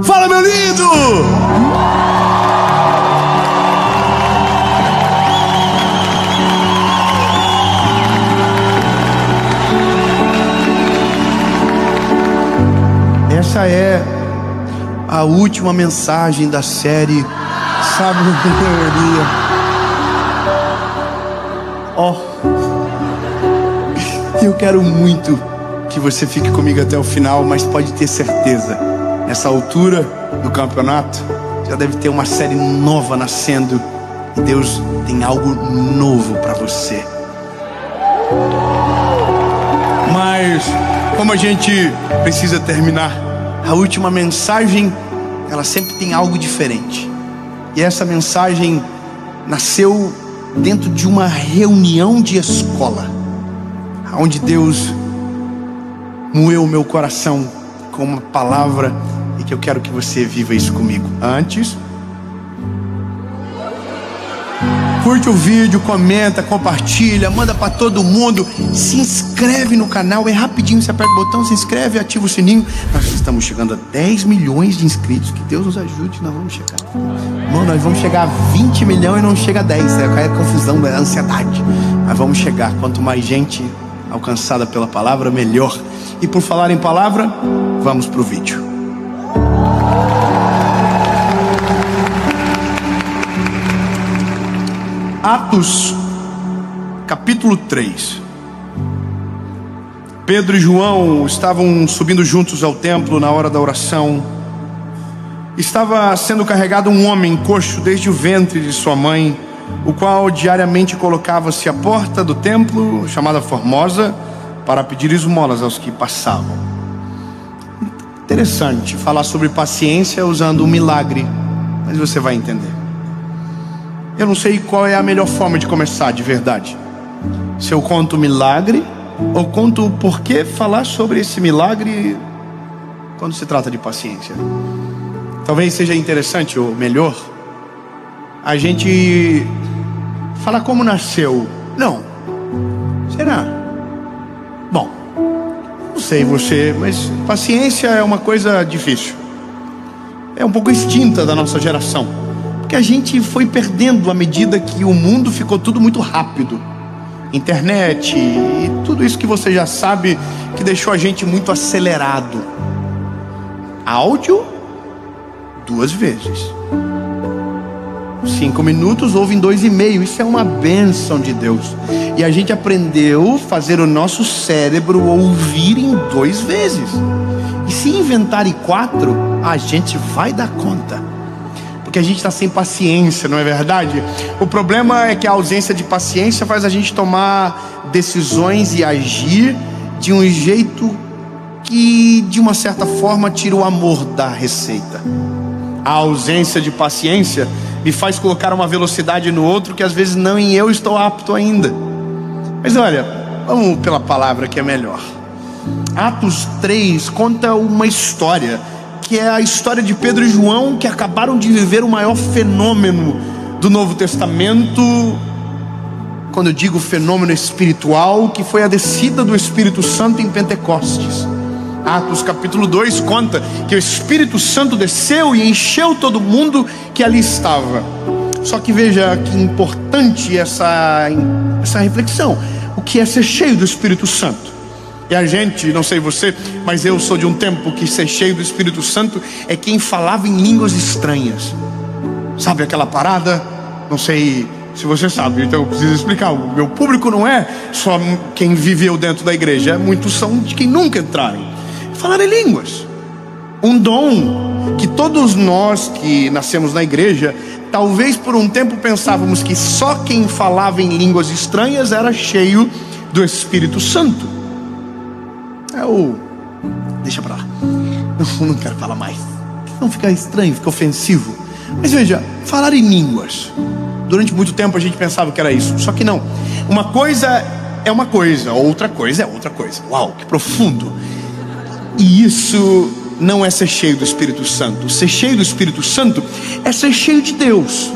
Fala, meu lindo! Essa é a última mensagem da série Sabedoria. Eu quero muito que você fique comigo até o final, mas pode ter certeza, nessa altura do campeonato já deve ter uma série nova nascendo e Deus tem algo novo para você. Mas como a gente precisa terminar, a última mensagem, ela sempre tem algo diferente. E essa mensagem nasceu dentro de uma reunião de escola, onde Deus moeu o meu coração com uma palavra, e que eu quero que você viva isso comigo. Antes, curte o vídeo, comenta, compartilha, manda para todo mundo, se inscreve no canal, é rapidinho, você aperta o botão, se inscreve, ativa o sininho. Nós estamos chegando a 10 milhões de inscritos, que Deus nos ajude, nós vamos chegar. Irmão, nós vamos chegar a 20 milhões e não chega a 10, é confusão, é ansiedade. Mas vamos chegar, quanto mais gente alcançada pela palavra, melhor. E por falar em palavra, vamos para o vídeo. Atos, capítulo 3. Pedro e João estavam subindo juntos ao templo na hora da oração. Estava sendo carregado um homem coxo desde o ventre de sua mãe, o qual diariamente colocava-se à porta do templo, chamada Formosa, para pedir esmolas aos que passavam. Interessante falar sobre paciência usando um milagre, mas você vai entender. Eu não sei qual é a melhor forma de começar de verdade. Se eu conto o milagre ou conto o porquê falar sobre esse milagre quando se trata de paciência. Talvez seja interessante, ou melhor, a gente falar como nasceu. Não. Será? Bom, não sei você, mas paciência é uma coisa difícil. É um pouco extinta da nossa geração, porque a gente foi perdendo à medida que o mundo ficou tudo muito rápido. Internet e tudo isso que você já sabe, que deixou a gente muito acelerado. Áudio, 2 vezes. 5 minutos, ouve em 2,5. Isso é uma bênção de Deus. E a gente aprendeu a fazer o nosso cérebro ouvir em 2 vezes. E se inventarem 4, a gente vai dar conta. Porque a gente está sem paciência, não é verdade? O problema é que a ausência de paciência faz a gente tomar decisões e agir de um jeito que, de uma certa forma, tira o amor da receita. A ausência de paciência me faz colocar uma velocidade no outro que às vezes não em eu estou apto ainda. Mas olha, vamos pela palavra que é melhor. Atos 3 conta uma história, que é a história de Pedro e João, que acabaram de viver o maior fenômeno do Novo Testamento. Quando eu digo fenômeno espiritual, que foi a descida do Espírito Santo em Pentecostes. Atos capítulo 2 conta que o Espírito Santo desceu e encheu todo mundo que ali estava. Só que veja que importante essa reflexão. O que é ser cheio do Espírito Santo? E a gente, não sei você, mas eu sou de um tempo que ser cheio do Espírito Santo é quem falava em línguas estranhas. Sabe aquela parada? Não sei se você sabe, então eu preciso explicar. O meu público não é só quem viveu dentro da igreja, muitos são de quem nunca entraram. Falar em línguas, um dom que todos nós que nascemos na igreja, talvez por um tempo pensávamos que só quem falava em línguas estranhas era cheio do Espírito Santo. Deixa pra lá, não quero falar mais, não fica estranho, fica ofensivo. Mas veja, falar em línguas, durante muito tempo a gente pensava que era isso, só que não. Uma coisa é uma coisa, outra coisa é outra coisa. Uau, que profundo. E isso não é ser cheio do Espírito Santo. Ser cheio do Espírito Santo é ser cheio de Deus.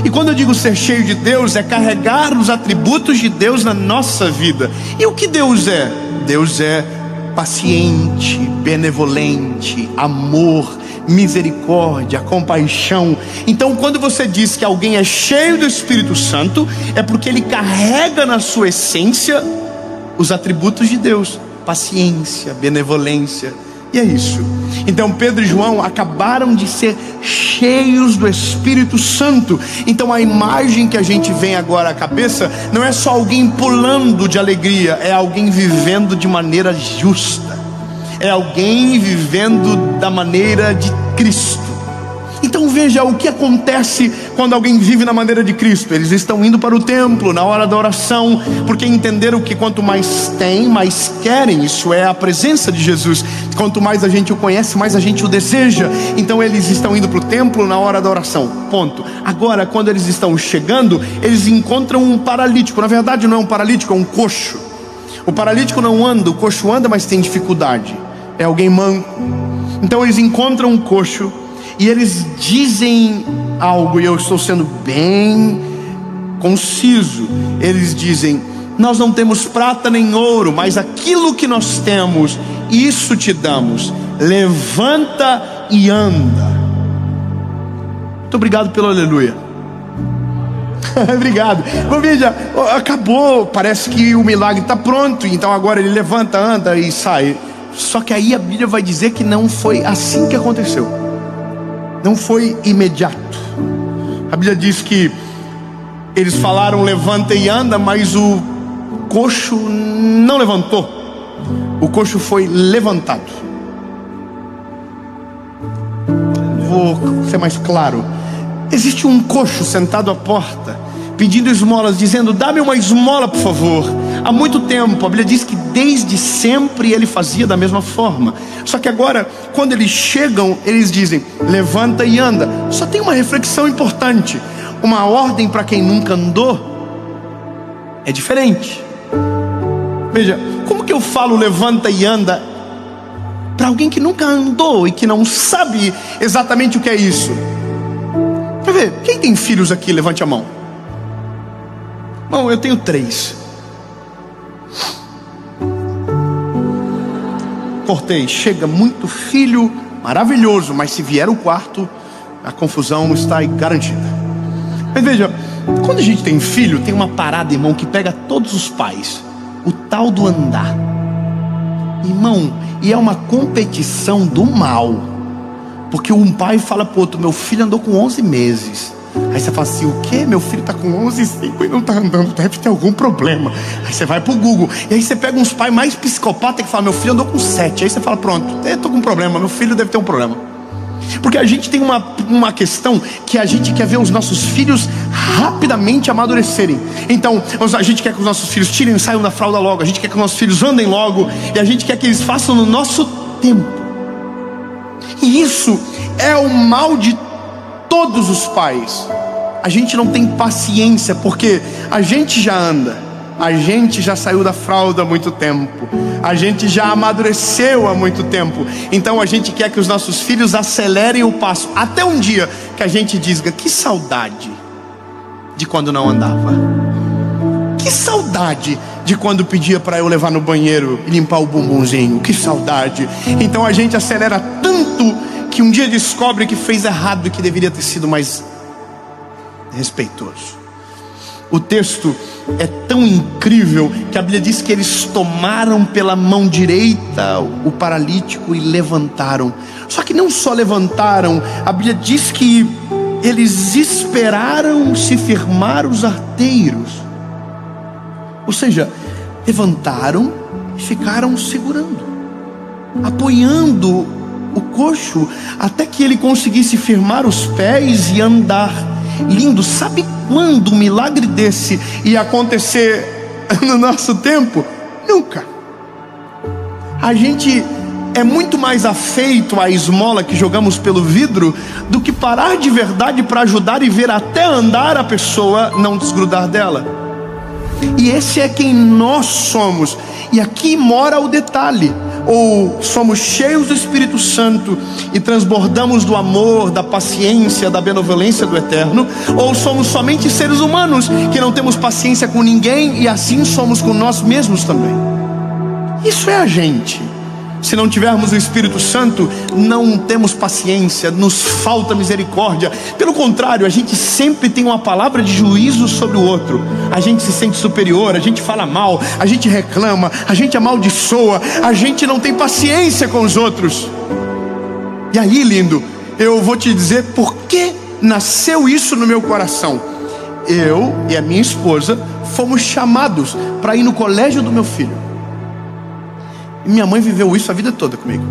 E quando eu digo ser cheio de Deus, é carregar os atributos de Deus na nossa vida. E o que Deus é? Deus é paciente, benevolente, amor, misericórdia, compaixão. Então, quando você diz que alguém é cheio do Espírito Santo, é porque ele carrega na sua essência os atributos de Deus: paciência, benevolência. E é isso. Então Pedro e João acabaram de ser cheios do Espírito Santo. Então a imagem que a gente vem agora à cabeça não é só alguém pulando de alegria, é alguém vivendo de maneira justa, é alguém vivendo da maneira de Cristo. Então veja o que acontece quando alguém vive na maneira de Cristo. Eles estão indo para o templo na hora da oração, porque entenderam que quanto mais tem, mais querem. Isso é a presença de Jesus. Quanto mais a gente o conhece, mais a gente o deseja. Então eles estão indo para o templo na hora da oração, ponto. Agora, quando eles estão chegando, eles encontram um paralítico. Na verdade não é um paralítico, é um coxo. O paralítico não anda, o coxo anda, mas tem dificuldade. É alguém manco. Então eles encontram um coxo e eles dizem algo, e eu estou sendo bem conciso. Eles dizem: nós não temos prata nem ouro, mas aquilo que nós temos, isso te damos. Levanta e anda. Muito obrigado pelo aleluia. Obrigado. Bom, veja, acabou, parece que o milagre está pronto. Então agora ele levanta, anda e sai. Só que aí a Bíblia vai dizer que não foi assim que aconteceu. Não foi imediato. A Bíblia diz que eles falaram levanta e anda, mas o coxo não levantou. O coxo foi levantado. Vou ser mais claro. Existe um coxo sentado à porta, pedindo esmolas, dizendo: dá-me uma esmola, por favor. Há muito tempo. A Bíblia diz que desde sempre ele fazia da mesma forma. Só que agora, quando eles chegam, eles dizem: levanta e anda. Só tem uma reflexão importante. Uma ordem para quem nunca andou é diferente. Veja, como que eu falo levanta e anda para alguém que nunca andou e que não sabe exatamente o que é isso? Quer ver? Quem tem filhos aqui? Levante a mão. Bom, eu tenho 3. Cortei. Chega muito filho, maravilhoso, mas se vier o quarto, a confusão está garantida. Mas veja, quando a gente tem filho, tem uma parada, irmão, que pega todos os pais: o tal do andar. Irmão, e é uma competição do mal. Porque um pai fala pro outro: meu filho andou com 11 meses. Aí você fala assim: o quê? Meu filho está com 11,5 e não está andando, deve ter algum problema. Aí você vai pro Google, e aí você pega uns pais mais psicopatas que falam: meu filho andou com 7. Aí você fala: pronto, eu estou com um problema, meu filho deve ter um problema. Porque a gente tem uma questão que a gente quer ver os nossos filhos rapidamente amadurecerem. Então a gente quer que os nossos filhos tirem e saiam da fralda logo. A gente quer que os nossos filhos andem logo. E a gente quer que eles façam no nosso tempo. E isso é o mal de todos os pais. A gente não tem paciência, porque a gente já anda, a gente já saiu da fralda há muito tempo, a gente já amadureceu há muito tempo. Então a gente quer que os nossos filhos acelerem o passo, até um dia que a gente diga: que saudade de quando não andava, que saudade de quando pedia para eu levar no banheiro e limpar o bumbumzinho, que saudade. Então a gente acelera tanto que um dia descobre que fez errado e que deveria ter sido mais respeitoso. O texto é tão incrível que a Bíblia diz que eles tomaram pela mão direita o paralítico e levantaram. Só que não só levantaram, a Bíblia diz que eles esperaram se firmar os arteiros. Ou seja, levantaram e ficaram segurando, apoiando o coxo até que ele conseguisse firmar os pés e andar. Lindo. Sabe quando um milagre desse ia acontecer no nosso tempo? Nunca. A gente é muito mais afeito à esmola que jogamos pelo vidro do que parar de verdade para ajudar e ver até andar a pessoa não desgrudar dela. E esse é quem nós somos. E aqui mora o detalhe: ou somos cheios do Espírito Santo e transbordamos do amor, da paciência, da benevolência do Eterno, ou somos somente seres humanos que não temos paciência com ninguém e assim somos com nós mesmos também. Isso é a gente. Se não tivermos o Espírito Santo, não temos paciência, nos falta misericórdia. Pelo contrário, a gente sempre tem uma palavra de juízo sobre o outro. A gente se sente superior, a gente fala mal, a gente reclama, a gente amaldiçoa, a gente não tem paciência com os outros. E aí, lindo, eu vou te dizer por que nasceu isso no meu coração. Eu e a minha esposa fomos chamados para ir no colégio do meu filho. E minha mãe viveu isso a vida toda comigo.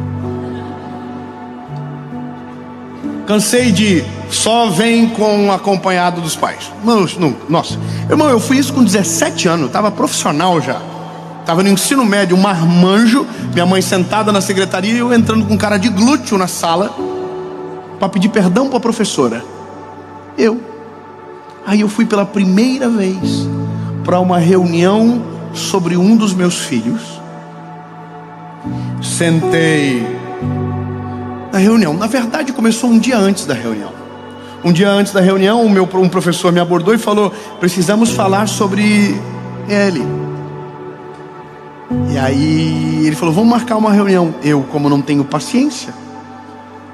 Cansei de só vem com acompanhado dos pais. Nossa, irmão, eu fui isso com 17 anos, estava profissional já. Estava no ensino médio, um marmanjo, minha mãe sentada na secretaria e eu entrando com cara de glúteo na sala para pedir perdão para a professora. Aí eu fui pela primeira vez para uma reunião sobre um dos meus filhos. Sentei na reunião. Na verdade, começou um dia antes da reunião. Um dia antes da reunião, um professor me abordou e falou: precisamos falar sobre ele. E aí ele falou: vamos marcar uma reunião. Eu, como não tenho paciência,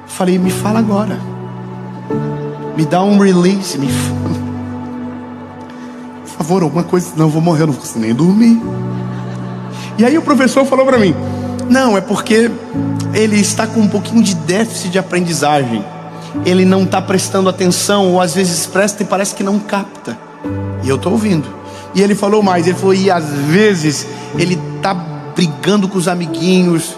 falei: me fala agora, me dá um release, por favor, alguma coisa, senão eu vou morrer, eu não consigo nem dormir. E aí o professor falou para mim: não, é porque ele está com um pouquinho de déficit de aprendizagem. Ele não está prestando atenção, ou às vezes presta e parece que não capta. E eu estou ouvindo. E ele falou mais, ele falou: e às vezes ele está brigando com os amiguinhos.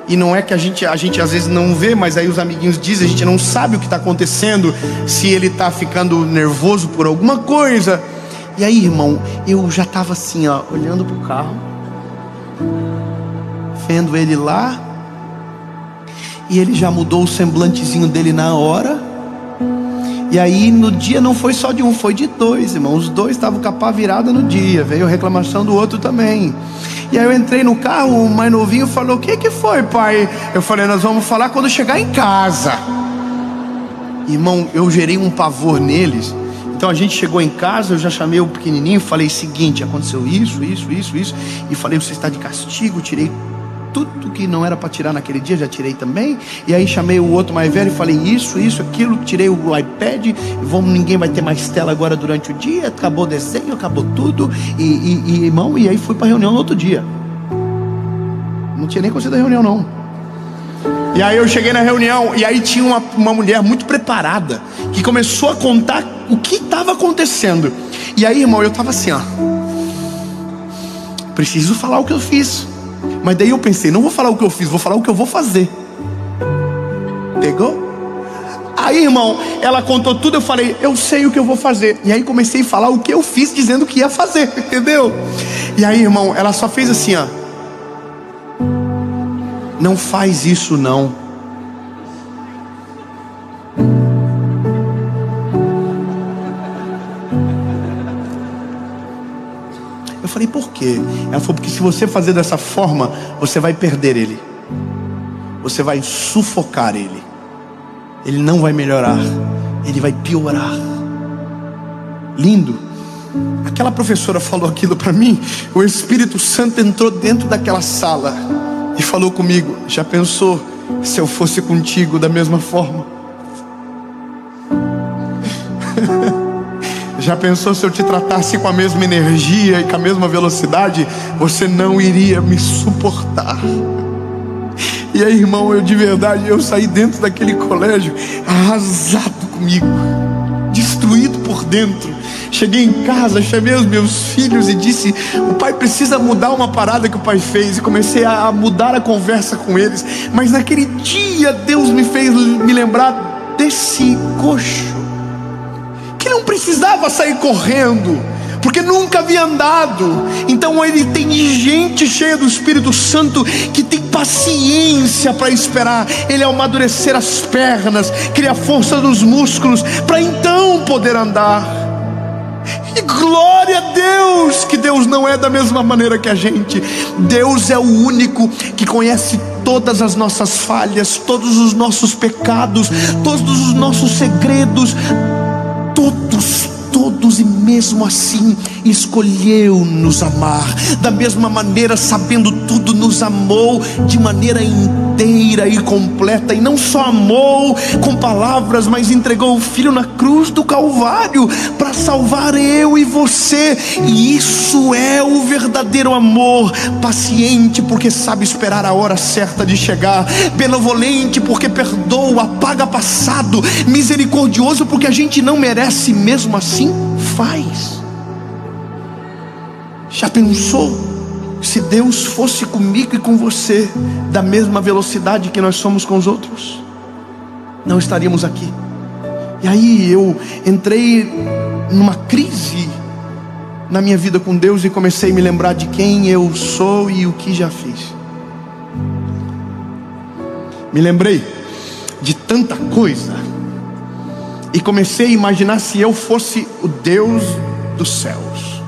E não é que a gente às vezes não vê, mas aí os amiguinhos dizem, a gente não sabe o que está acontecendo, se ele está ficando nervoso por alguma coisa. E aí, irmão, eu já estava assim, ó, olhando para o carro, vendo ele lá, e ele já mudou o semblantezinho dele na hora. E aí no dia não foi só de um, foi de dois, irmão. Os dois estavam com a pá virada no dia. Veio reclamação do outro também. E aí eu entrei no carro, o mais novinho falou: o que foi, pai? Eu falei: nós vamos falar quando chegar em casa. Irmão, eu gerei um pavor neles. Então a gente chegou em casa, eu já chamei o pequenininho, falei: seguinte, aconteceu isso. E falei: você está de castigo. Tirei tudo que não era para tirar naquele dia, já tirei também. E aí chamei o outro mais velho e falei: isso, aquilo. Tirei o iPad, ninguém vai ter mais tela agora durante o dia. Acabou o desenho, acabou tudo. Irmão, e aí fui para a reunião no outro dia. Não tinha nem acontecido a reunião não. E aí eu cheguei na reunião, e aí tinha uma mulher muito preparada, que começou a contar o que estava acontecendo. E aí, irmão, eu estava assim, ó, preciso falar o que eu fiz. Mas daí eu pensei: não vou falar o que eu fiz, vou falar o que eu vou fazer. Pegou? Aí, irmão, ela contou tudo, eu falei: eu sei o que eu vou fazer. E aí comecei a falar o que eu fiz, dizendo que ia fazer, entendeu? E aí, irmão, ela só fez assim, ó: não faz isso não. Eu falei: por quê? Ela falou: porque se você fazer dessa forma, você vai perder ele. Você vai sufocar ele. Ele não vai melhorar. Ele vai piorar. Lindo. Aquela professora falou aquilo para mim. O Espírito Santo entrou dentro daquela sala e falou comigo: já pensou se eu fosse contigo da mesma forma? Já pensou se eu te tratasse com a mesma energia e com a mesma velocidade? Você não iria me suportar. E aí, irmão, eu de verdade, eu saí dentro daquele colégio arrasado comigo, destruído por dentro. Cheguei em casa, chamei os meus filhos e disse: o pai precisa mudar uma parada que o pai fez. E comecei a mudar a conversa com eles. Mas naquele dia Deus me fez me lembrar desse coxo, que não precisava sair correndo, porque nunca havia andado. Então ele tem gente cheia do Espírito Santo que tem paciência para esperar ele amadurecer as pernas, criar força nos músculos, para então poder andar. E glória a Deus, que Deus não é da mesma maneira que a gente. Deus é o único que conhece todas as nossas falhas, todos os nossos pecados, todos os nossos segredos, todos. todos, e mesmo assim escolheu nos amar. Da mesma maneira, sabendo tudo, nos amou de maneira inteira e completa. E não só amou com palavras, mas entregou o Filho na cruz do Calvário para salvar eu e você. E isso é o verdadeiro amor. Paciente porque sabe esperar a hora certa de chegar, benevolente porque perdoa, apaga passado, misericordioso porque a gente não merece, mesmo assim faz. Já pensou se Deus fosse comigo e com você da mesma velocidade que nós somos com os outros? Não estaríamos aqui. E aí eu entrei numa crise na minha vida com Deus e comecei a me lembrar de quem eu sou e o que já fiz. Me lembrei de tanta coisa e comecei a imaginar se eu fosse o Deus dos céus,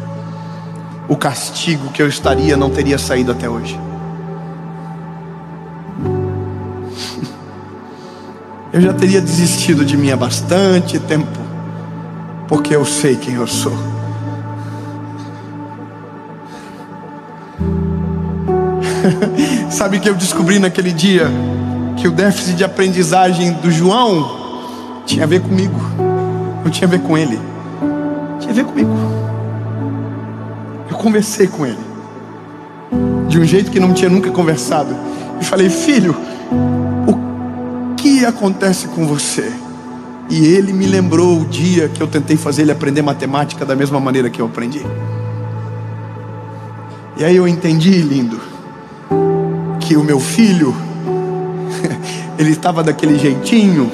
o castigo que eu estaria não teria saído até hoje. Eu já teria desistido de mim há bastante tempo, porque eu sei quem eu sou. Sabe o que eu descobri naquele dia? Que o déficit de aprendizagem do João tinha a ver comigo, não tinha a ver com ele, tinha a ver comigo. Eu conversei com ele de um jeito que não tinha nunca conversado. E falei: filho, o que acontece com você? E ele me lembrou o dia que eu tentei fazer ele aprender matemática da mesma maneira que eu aprendi. E aí eu entendi, lindo, que o meu filho ele estava daquele jeitinho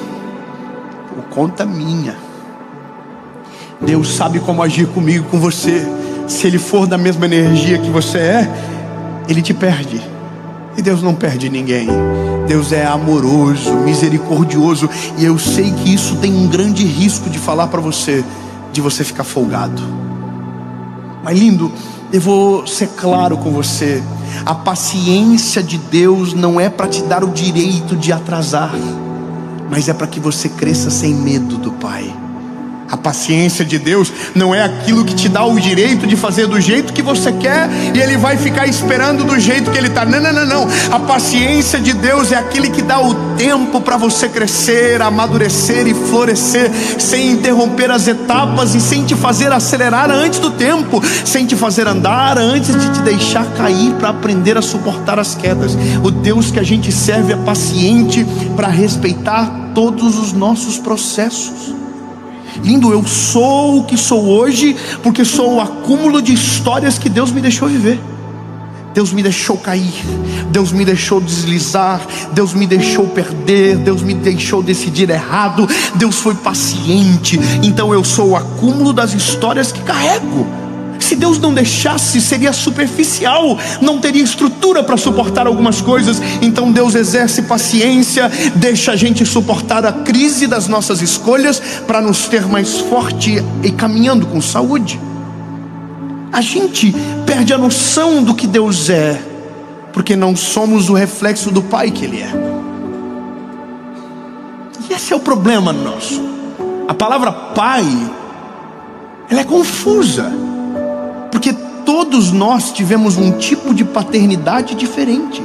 por conta minha. Deus sabe como agir comigo, com você. Se ele for da mesma energia que você é, ele te perde. E Deus não perde ninguém. Deus é amoroso, misericordioso. E eu sei que isso tem um grande risco de falar para você, de você ficar folgado. Mas lindo, eu vou ser claro com você. A paciência de Deus não é para te dar o direito de atrasar, mas é para que você cresça sem medo do Pai. A paciência de Deus não é aquilo que te dá o direito de fazer do jeito que você quer e Ele vai ficar esperando do jeito que Ele está. Não, não, não, não. A paciência de Deus é aquele que dá o tempo para você crescer, amadurecer e florescer, sem interromper as etapas e sem te fazer acelerar antes do tempo, sem te fazer andar antes de te deixar cair, para aprender a suportar as quedas. O Deus que a gente serve é paciente para respeitar todos os nossos processos. Lindo, eu sou o que sou hoje porque sou o acúmulo de histórias que Deus me deixou viver. Deus me deixou cair, Deus me deixou deslizar, Deus me deixou perder, Deus me deixou decidir errado. Deus foi paciente. Então eu sou o acúmulo das histórias que carrego. Se Deus não deixasse, seria superficial, não teria estrutura para suportar algumas coisas. Então Deus exerce paciência, deixa a gente suportar a crise das nossas escolhas, para nos ter mais forte e caminhando com saúde. A gente perde a noção do que Deus é, porque não somos o reflexo do Pai que Ele é. E esse é o problema nosso. A palavra Pai, ela é confusa, porque todos nós tivemos um tipo de paternidade diferente.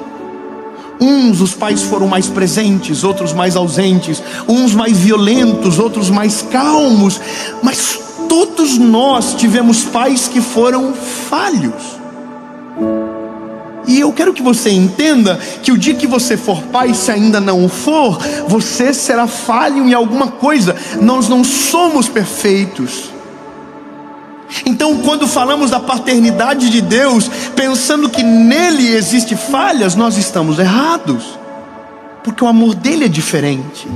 Uns, os pais foram mais presentes, outros mais ausentes, uns mais violentos, outros mais calmos, mas todos nós tivemos pais que foram falhos. E eu quero que você entenda que o dia que você for pai, se ainda não o for, você será falho em alguma coisa. Nós não somos perfeitos. Então, quando falamos da paternidade de Deus, pensando que nele existe falhas, nós estamos errados, porque o amor dele é diferente,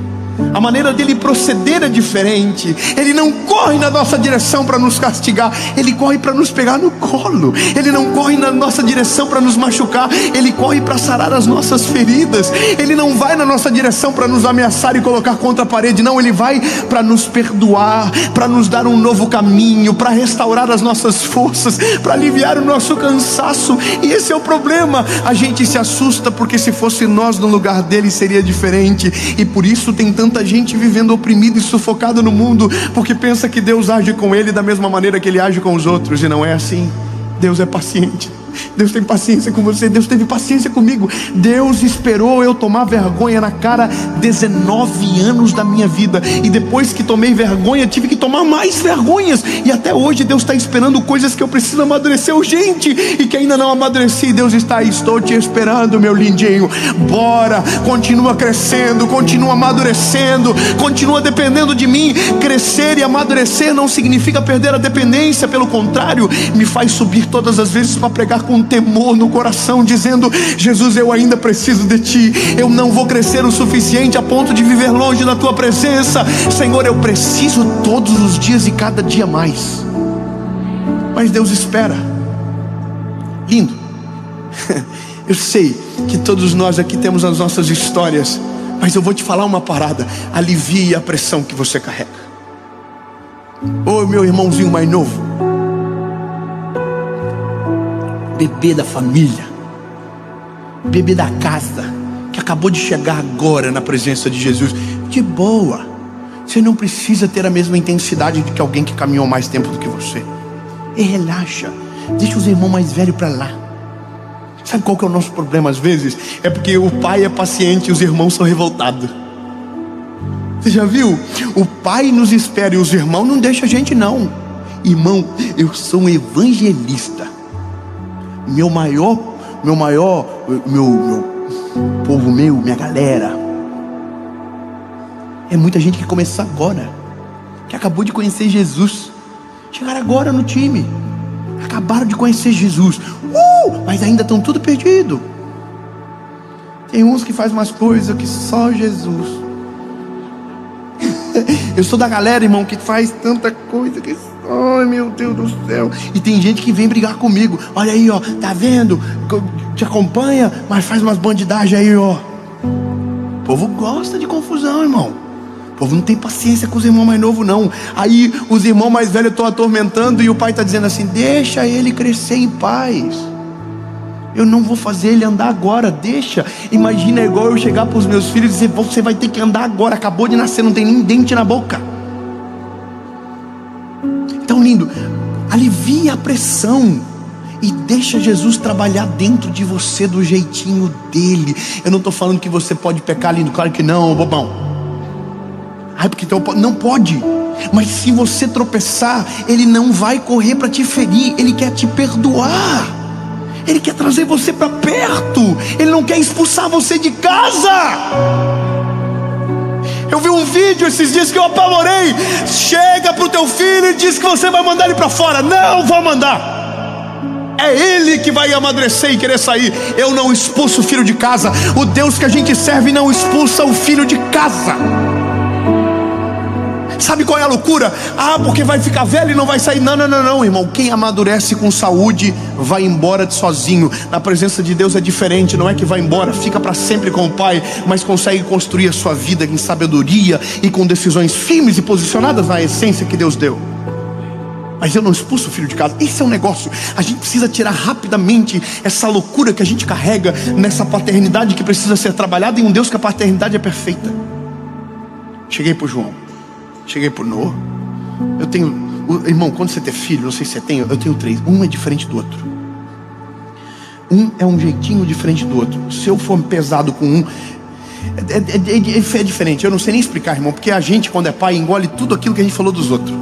a maneira dele proceder é diferente. Ele não corre na nossa direção para nos castigar, ele corre para nos pegar no colo. Ele não corre na nossa direção para nos machucar, ele corre para sarar as nossas feridas. Ele não vai na nossa direção para nos ameaçar e colocar contra a parede. Não, ele vai para nos perdoar, para nos dar um novo caminho, para restaurar as nossas forças, para aliviar o nosso cansaço. E esse é o problema. A gente se assusta porque se fosse nós no lugar dele seria diferente. E por isso tem tanto tanta gente vivendo oprimida e sufocada no mundo, porque pensa que Deus age com ele da mesma maneira que ele age com os outros, e não é assim. Deus é paciente. Deus tem paciência com você. Deus teve paciência comigo. Deus esperou eu tomar vergonha na cara 19 anos da minha vida, e depois que tomei vergonha, tive que tomar mais vergonhas, e até hoje Deus está esperando coisas que eu preciso amadurecer urgente, e que ainda não amadureci. Deus está aí, estou te esperando, meu lindinho. Bora, continua crescendo, continua amadurecendo, continua dependendo de mim. Crescer e amadurecer não significa perder a dependência, pelo contrário, me faz subir todas as vezes para pregar com temor no coração, dizendo: Jesus, eu ainda preciso de ti. Eu não vou crescer o suficiente a ponto de viver longe da tua presença. Senhor, eu preciso todos os dias e cada dia mais. Mas Deus espera. Lindo. Eu sei que todos nós aqui temos as nossas histórias, mas eu vou te falar uma parada: alivie a pressão que você carrega. Ô meu irmãozinho mais novo, bebê da família, bebê da casa, que acabou de chegar agora na presença de Jesus, de boa, você não precisa ter a mesma intensidade de que alguém que caminhou mais tempo do que você. E relaxa, deixa os irmãos mais velhos para lá. Sabe qual que é o nosso problema às vezes? É porque o pai é paciente e os irmãos são revoltados. Você já viu? O pai nos espera e os irmãos não deixam a gente não. Irmão, eu sou um evangelista. Meu povo meu, minha galera, é muita gente que começou agora, que acabou de conhecer Jesus, chegaram agora no time, acabaram de conhecer Jesus, mas ainda estão tudo perdido. Tem uns que fazem umas coisas que só Jesus. Eu sou da galera, irmão, que faz tanta coisa que... Ai, meu Deus do céu. E tem gente que vem brigar comigo. Olha aí, ó, tá vendo? Te acompanha, mas faz umas bandidagens aí, ó. O povo gosta de confusão, irmão. O povo não tem paciência com os irmãos mais novos, não. Aí os irmãos mais velhos estão atormentando, e o pai está dizendo assim: deixa ele crescer em paz. Eu não vou fazer ele andar agora, deixa. Imagina, é igual eu chegar para os meus filhos e dizer: você vai ter que andar agora, acabou de nascer, não tem nem dente na boca. Então, lindo, alivia a pressão e deixa Jesus trabalhar dentro de você do jeitinho dele. Eu não estou falando que você pode pecar, lindo, claro que não, bobão. Ai, porque então, não pode. Mas se você tropeçar, ele não vai correr para te ferir, ele quer te perdoar. Ele quer trazer você para perto. Ele não quer expulsar você de casa. Eu vi um vídeo esses dias que eu apavorei. Chega pro teu filho e diz que você vai mandar ele para fora. Não vou mandar. É ele que vai amadurecer e querer sair. Eu não expulso o filho de casa. O Deus que a gente serve não expulsa o filho de casa. Sabe qual é a loucura? Ah, porque vai ficar velho e não vai sair. Não, não, não, não, irmão. Quem amadurece com saúde vai embora sozinho. Na presença de Deus é diferente. Não é que vai embora, fica para sempre com o Pai, mas consegue construir a sua vida em sabedoria e com decisões firmes e posicionadas na essência que Deus deu. Mas eu não expulso o filho de casa. Esse é um negócio. A gente precisa tirar rapidamente essa loucura que a gente carrega nessa paternidade que precisa ser trabalhada em um Deus que a paternidade é perfeita. Cheguei pro João. Cheguei por Noah. Eu tenho, irmão, quando você tem filho, não sei se você tem, eu tenho 3. Um é diferente do outro. Um é um jeitinho diferente do outro. Se eu for pesado com um, é diferente. Eu não sei nem explicar, irmão, porque a gente, quando é pai, engole tudo aquilo que a gente falou dos outros.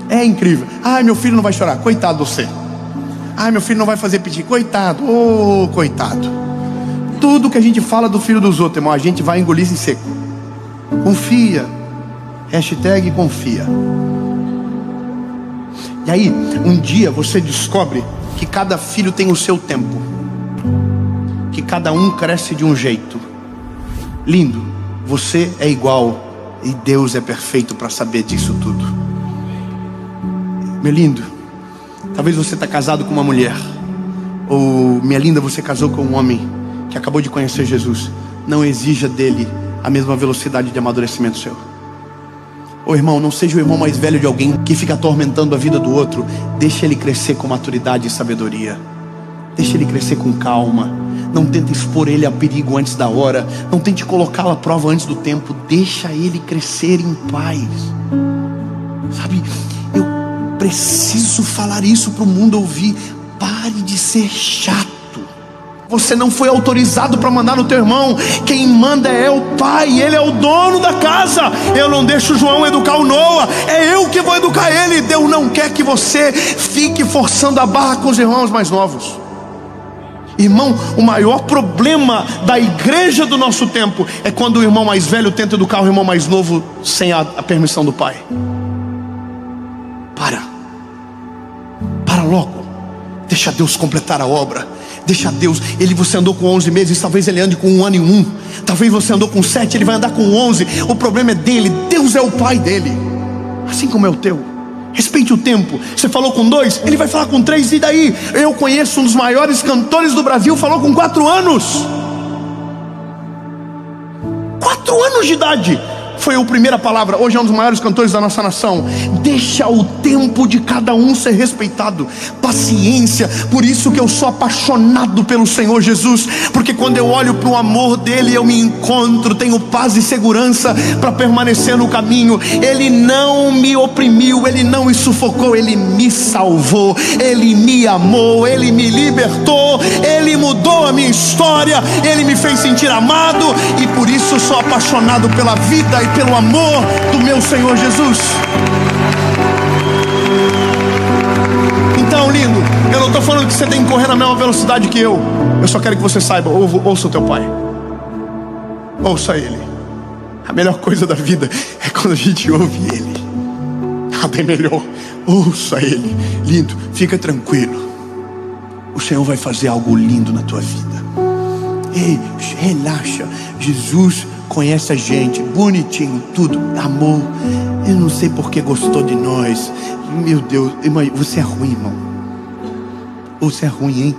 É incrível. Ai, meu filho não vai chorar. Coitado de você. Ai, meu filho não vai fazer pedido. Coitado. Oh, coitado. Tudo que a gente fala do filho dos outros, irmão, a gente vai engolir em seco. Confia. Hashtag confia. E aí, um dia você descobre que cada filho tem o seu tempo, que cada um cresce de um jeito. Lindo, você é igual e Deus é perfeito para saber disso tudo. Meu lindo, talvez você está casado com uma mulher, ou minha linda, você casou com um homem que acabou de conhecer Jesus. Não exija dele a mesma velocidade de amadurecimento seu. Ô irmão, não seja o irmão mais velho de alguém que fica atormentando a vida do outro. Deixa ele crescer com maturidade e sabedoria. Deixa ele crescer com calma. Não tenta expor ele a perigo antes da hora. Não tente colocá-lo à prova antes do tempo. Deixa ele crescer em paz. Sabe, eu preciso falar isso para o mundo ouvir. Pare de ser chato. Você não foi autorizado para mandar no teu irmão. Quem manda é o pai, ele é o dono da casa. Eu não deixo o João educar o Noah, é eu que vou educar ele. Deus não quer que você fique forçando a barra com os irmãos mais novos. Irmão, o maior problema da igreja do nosso tempo é quando o irmão mais velho tenta educar o irmão mais novo sem a permissão do pai. Para logo. Deixa Deus completar a obra. Deixa Deus. Você andou com 11 meses, talvez ele ande com 1 ano e 1. Talvez você andou com 7, ele vai andar com 11. O problema é dele. Deus é o pai dele, assim como é o teu. Respeite o tempo. Você falou com 2, ele vai falar com 3. E daí? Eu conheço um dos maiores cantores do Brasil, falou com 4 anos. 4 anos de idade foi a primeira palavra. Hoje é um dos maiores cantores da nossa nação. Deixa o tempo de cada um ser respeitado. Paciência. Por isso que eu sou apaixonado pelo Senhor Jesus, porque quando eu olho para o amor dele, eu me encontro, tenho paz e segurança para permanecer no caminho. Ele não me oprimiu, ele não me sufocou, ele me salvou, ele me amou, ele me libertou, ele mudou a minha história, ele me fez sentir amado. E por isso eu sou apaixonado pela vida e pelo amor do meu Senhor Jesus. Então, lindo, eu não estou falando que você tem que correr na mesma velocidade que eu só quero que você saiba, ouça o teu pai. Ouça ele. A melhor coisa da vida é quando a gente ouve ele. Bem melhor. Ouça ele. Lindo, fica tranquilo, o Senhor vai fazer algo lindo na tua vida. Ei, relaxa. Jesus conhece a gente, bonitinho, tudo, amor. Eu não sei porque gostou de nós. Meu Deus, você é ruim, irmão. Você é ruim, hein?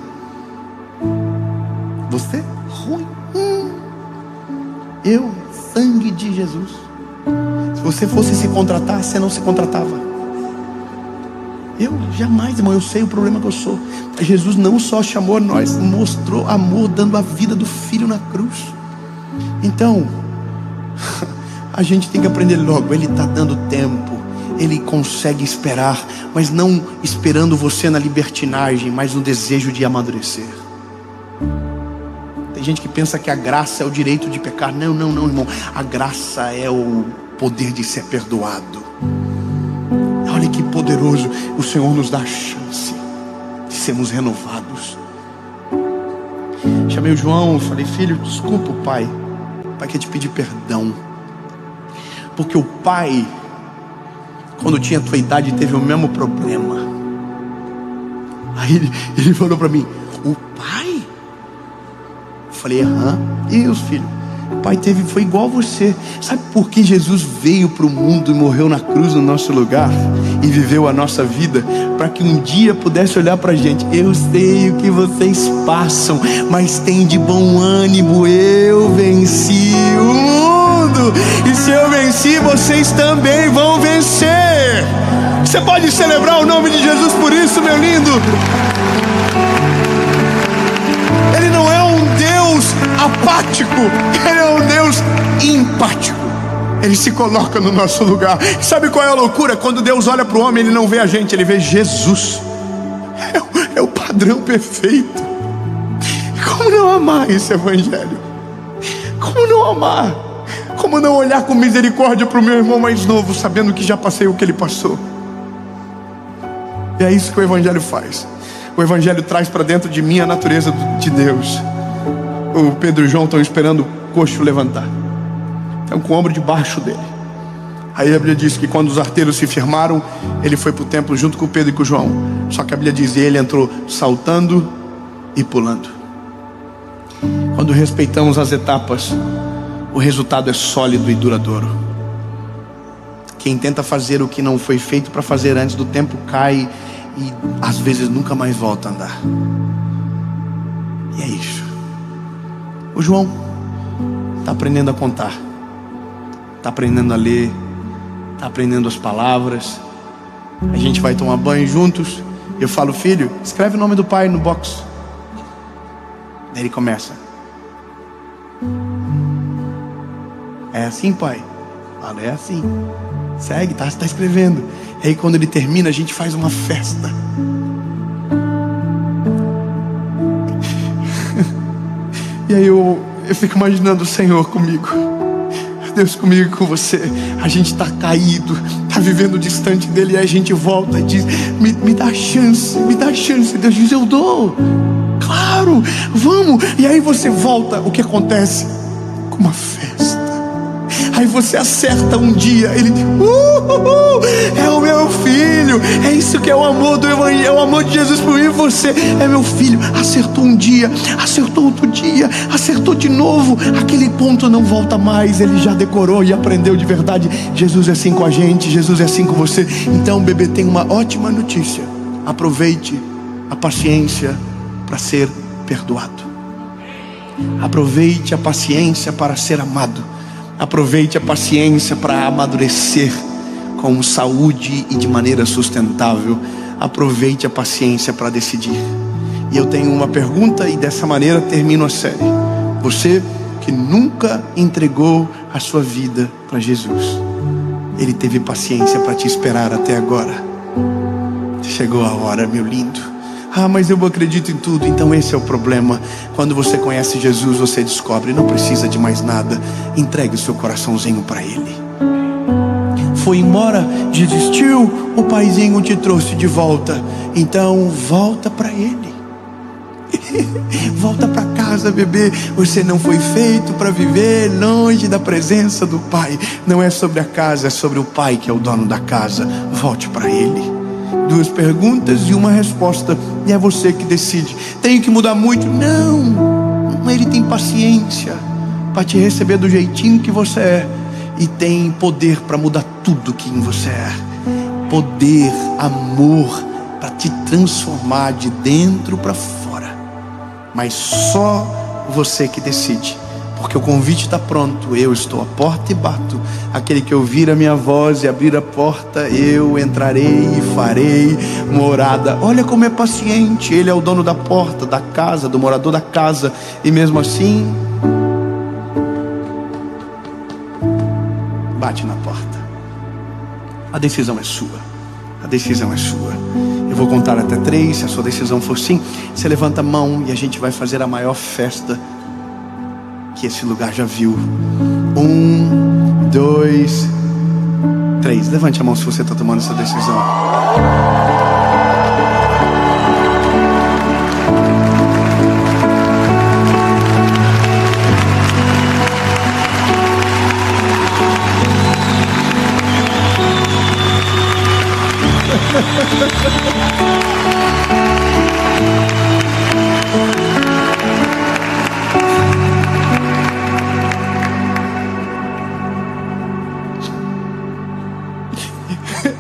Você é ruim. Eu, sangue de Jesus. Se você fosse se contratar, você não se contratava. Eu jamais, irmão, eu sei o problema que eu sou. Jesus não só chamou a nós, mostrou amor dando a vida do Filho na cruz. Então, a gente tem que aprender logo. Ele está dando tempo, ele consegue esperar, mas não esperando você na libertinagem, mas no desejo de amadurecer. Tem gente que pensa que a graça é o direito de pecar. Não, irmão. A graça é o poder de ser perdoado. Olha que poderoso. O Senhor nos dá a chance de sermos renovados. Chamei o João, falei: filho, desculpa o pai. O pai quer te pedir perdão, porque o pai, quando tinha a tua idade, teve o mesmo problema. Aí ele falou para mim: o pai? Eu falei: aham. E os filhos? O pai foi igual a você. Sabe por que Jesus veio para o mundo e morreu na cruz no nosso lugar e viveu a nossa vida? Para que um dia pudesse olhar para a gente: eu sei o que vocês passam, mas tem de bom ânimo, eu venci o mundo. E se eu venci, vocês também vão vencer. Você pode celebrar o nome de Jesus por isso, meu lindo. Ele não é um Deus apático, ele é um Deus empático. Ele se coloca no nosso lugar. Sabe qual é a loucura? Quando Deus olha para o homem, ele não vê a gente, ele vê Jesus. É o padrão perfeito. Como não amar esse evangelho? Como não amar? Como não olhar com misericórdia para o meu irmão mais novo, sabendo que já passei o que ele passou? E é isso que o evangelho faz. O evangelho traz para dentro de mim a natureza de Deus. O Pedro e o João estão esperando o coxo levantar, estão com o ombro debaixo dele. Aí a Bíblia diz que quando os arteiros se firmaram, ele foi para o templo junto com o Pedro e com o João. Só que a Bíblia diz que ele entrou saltando e pulando. Quando respeitamos as etapas, o resultado é sólido e duradouro. Quem tenta fazer o que não foi feito para fazer antes do tempo cai e às vezes nunca mais volta a andar. E é isso. O João está aprendendo a contar, está aprendendo a ler, está aprendendo as palavras. A gente vai tomar banho juntos. Eu falo: filho, escreve o nome do pai no box. Daí ele começa: é assim, pai? Fala: é assim. Segue, tá escrevendo. E aí quando ele termina, a gente faz uma festa. E aí eu fico imaginando o Senhor comigo, Deus comigo e com você. A gente está caído, está vivendo distante dele, e aí a gente volta e diz: me dá chance, me dá chance. Deus diz: eu dou, claro, vamos. E aí você volta, o que acontece? Com uma festa. Aí você acerta um dia, ele diz: é o meu filho. É isso que é o amor do Evangelho, é o amor de Jesus por mim e você. É meu filho. Acertou um dia, acertou outro dia, acertou de novo. Aquele ponto não volta mais. Ele já decorou e aprendeu de verdade. Jesus é assim com a gente, Jesus é assim com você. Então, bebê, tem uma ótima notícia: aproveite a paciência para ser perdoado. Aproveite a paciência para ser amado. Aproveite a paciência para amadurecer com saúde e de maneira sustentável. Aproveite a paciência para decidir. E eu tenho uma pergunta, e dessa maneira termino a série. Você que nunca entregou a sua vida para Jesus, Ele teve paciência para te esperar até agora. Chegou a hora, meu lindo. Ah, mas eu acredito em tudo. Então esse é o problema. Quando você conhece Jesus, você descobre: não precisa de mais nada. Entregue o seu coraçãozinho para Ele. Foi embora, desistiu, o paizinho te trouxe de volta. Então volta para Ele. Volta para casa, bebê. Você não foi feito para viver longe da presença do Pai. Não é sobre a casa, é sobre o Pai que é o dono da casa. Volte para Ele. 2 perguntas e uma resposta, e é você que decide. Tenho que mudar muito? Não, Ele tem paciência para te receber do jeitinho que você é, e tem poder para mudar tudo que em você é. Poder, amor para te transformar de dentro para fora. Mas só você que decide, porque o convite está pronto. Eu estou à porta e bato. Aquele que ouvir a minha voz e abrir a porta, eu entrarei e farei morada. Olha como é paciente. Ele é o dono da porta, da casa, do morador da casa. E mesmo assim, bate na porta. A decisão é sua. A decisão é sua. Eu vou contar até 3. Se a sua decisão for sim, você levanta a mão e a gente vai fazer a maior festa que esse lugar já viu. 1, 2, 3. Levante a mão se você está tomando essa decisão.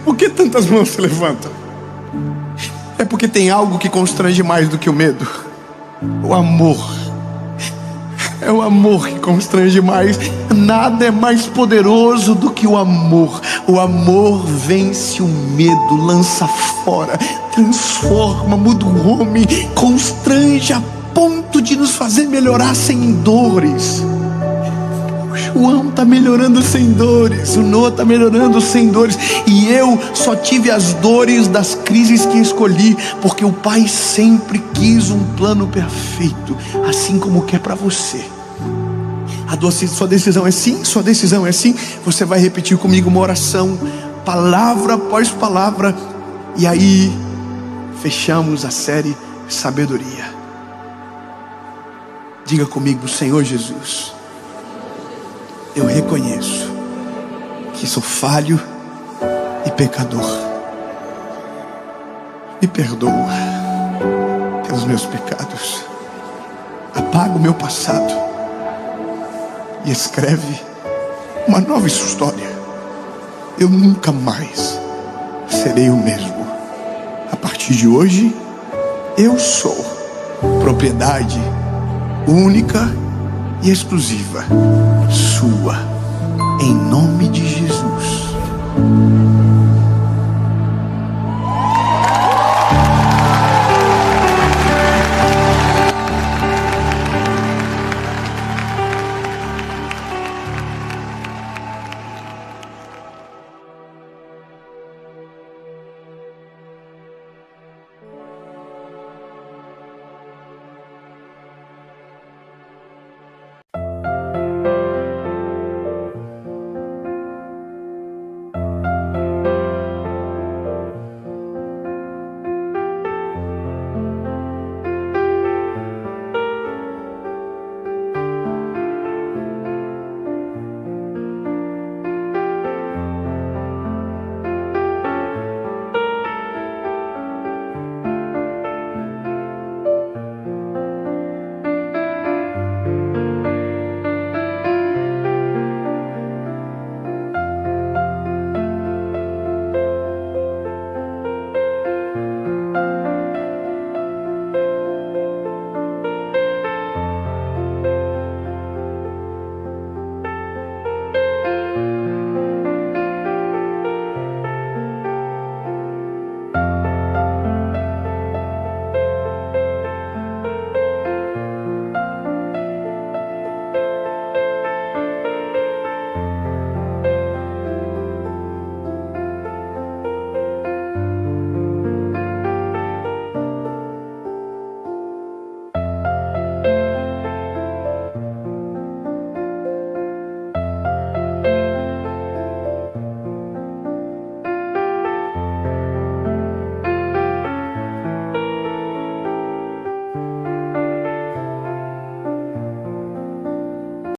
Por que tantas mãos se levantam? É porque tem algo que constrange mais do que o medo. O amor. É o amor que constrange mais. Nada é mais poderoso do que o amor. O amor vence o medo, lança fora, transforma, muda o homem, constrange a ponto de nos fazer melhorar sem dores. O João está melhorando sem dores, o Noah está melhorando sem dores, e eu só tive as dores das crises que escolhi, porque o Pai sempre quis um plano perfeito, assim como quer para você. Sua decisão é sim, sua decisão é sim. Você vai repetir comigo uma oração, palavra após palavra, e aí fechamos a série Sabedoria. Diga comigo: Senhor Jesus, eu reconheço que sou falho e pecador. Me perdoa pelos meus pecados. Apaga o meu passado e escreve uma nova história. Eu nunca mais serei o mesmo. A partir de hoje, eu sou propriedade única e exclusiva sua, em nome de Jesus.